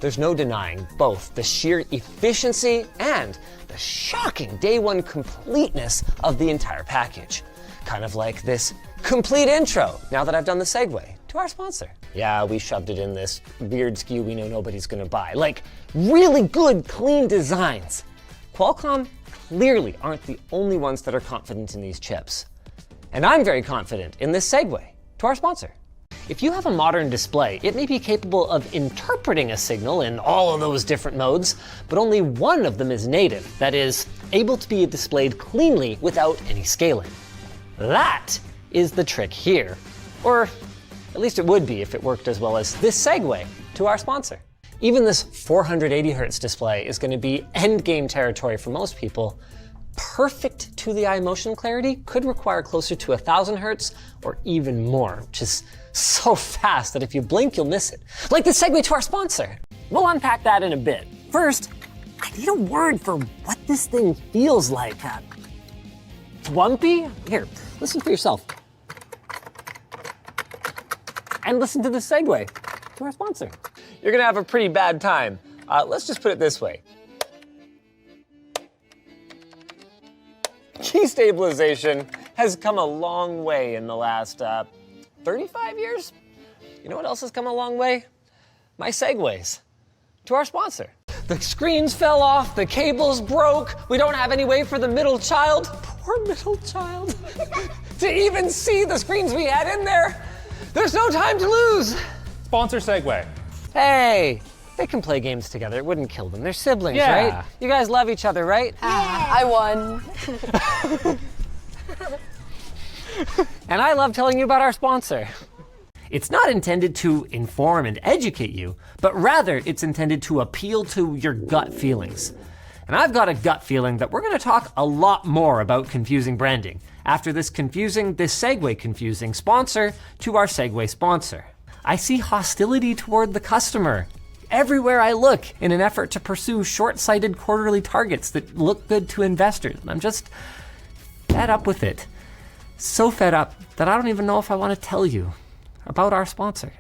there's no denying both the sheer efficiency and the shocking day one completeness of the entire package. Kind of like this complete intro, now that I've done the segue to our sponsor. Yeah, we shoved it in this weird SKU we know nobody's gonna buy. Like, really good, clean designs. Qualcomm clearly aren't the only ones that are confident in these chips. And I'm very confident in this segue to our sponsor. If you have a modern display, it may be capable of interpreting a signal in all of those different modes, but only one of them is native, that is, able to be displayed cleanly without any scaling. That is the trick here. Or at least it would be if it worked as well as this segue to our sponsor. Even this 480 Hz display is going to be endgame territory for most people. Perfect to the eye motion clarity could require closer to 1000 Hz or even more, which is so fast that if you blink, you'll miss it. Like the segue to our sponsor. We'll unpack that in a bit. First, I need a word for what this thing feels like. Thwumpy? Here, listen for yourself. And listen to the segue to our sponsor. You're gonna have a pretty bad time. Let's just put it this way. Key stabilization has come a long way in the last 35 years. You know what else has come a long way? My segues to our sponsor. The screens fell off, the cables broke, we don't have any way for the middle child, poor middle child, to even see the screens we had in there. There's no time to lose. Sponsor Segue. Hey, they can play games together. It wouldn't kill them. They're siblings, Yeah. right? You guys love each other, right? I won. And I love telling you about our sponsor. It's not intended to inform and educate you, but rather it's intended to appeal to your gut feelings. And I've got a gut feeling that we're gonna talk a lot more about confusing branding after this segue confusing sponsor to our segue sponsor. I see hostility toward the customer everywhere I look in an effort to pursue short-sighted quarterly targets that look good to investors. And I'm just fed up with it. So fed up that I don't even know if I want to tell you about our sponsor.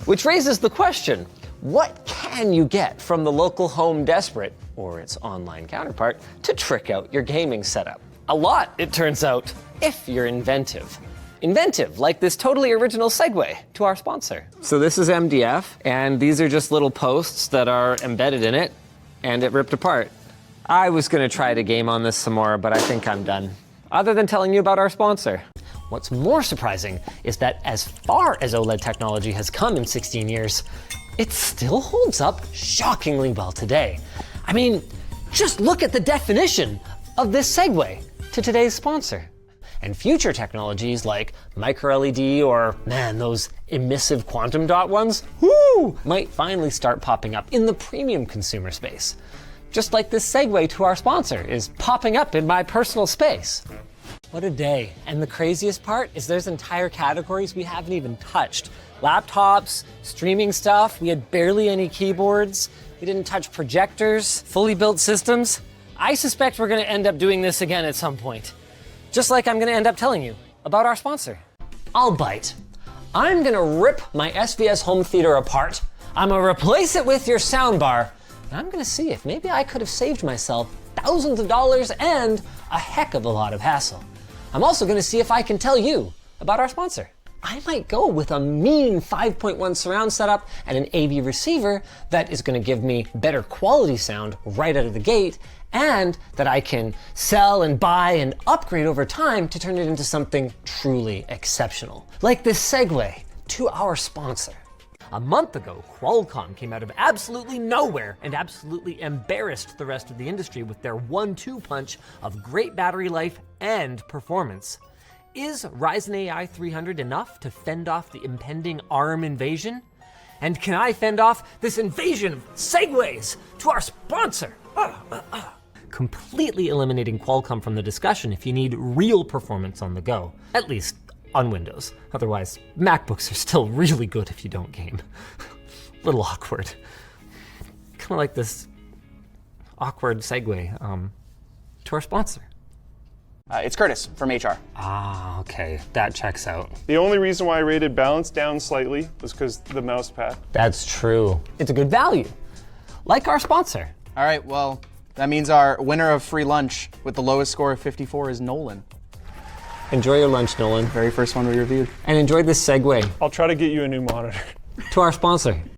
Which raises the question, what can you get from the local Home Desperate, or its online counterpart, to trick out your gaming setup? A lot, it turns out, if you're inventive. Inventive, like this totally original segue to our sponsor. So this is MDF, and these are just little posts that are embedded in it, and it ripped apart. I was gonna try to game on this some more, but I think I'm done. Other than telling you about our sponsor. What's more surprising is that as far as OLED technology has come in 16 years, it still holds up shockingly well today. I mean, just look at the definition of this segue to today's sponsor. And future technologies like micro-LED or, man, those emissive quantum dot ones, might finally start popping up in the premium consumer space. Just like this segue to our sponsor is popping up in my personal space. What a day. And the craziest part is there's entire categories we haven't even touched. Laptops, streaming stuff, we had barely any keyboards, we didn't touch projectors, fully built systems. I suspect we're gonna end up doing this again at some point. Just like I'm gonna end up telling you about our sponsor. I'll bite. I'm gonna rip my SVS home theater apart. I'm gonna replace it with your soundbar. And I'm gonna see if maybe I could have saved myself thousands of dollars and a heck of a lot of hassle. I'm also gonna see if I can tell you about our sponsor. I might go with a mean 5.1 surround setup and an AV receiver that is gonna give me better quality sound right out of the gate, and that I can sell and buy and upgrade over time to turn it into something truly exceptional. Like this segue to our sponsor. A month ago, Qualcomm came out of absolutely nowhere and absolutely embarrassed the rest of the industry with their 1-2 punch of great battery life and performance. Is Ryzen AI 300 enough to fend off the impending ARM invasion? And can I fend off this invasion of segues to our sponsor? Completely eliminating Qualcomm from the discussion if you need real performance on the go, at least on Windows. Otherwise, MacBooks are still really good if you don't game. Little awkward. Kind of like this awkward segue to our sponsor. It's Curtis from HR. Ah, okay, that checks out. The only reason why I rated balance down slightly was because the mouse pad. That's true. It's a good value. like our sponsor. All right, well, that means our winner of free lunch with the lowest score of 54 is Nolan. Enjoy your lunch, Nolan. Very first one we reviewed. And enjoy this segue I'll try to get you a new monitor. to our sponsor.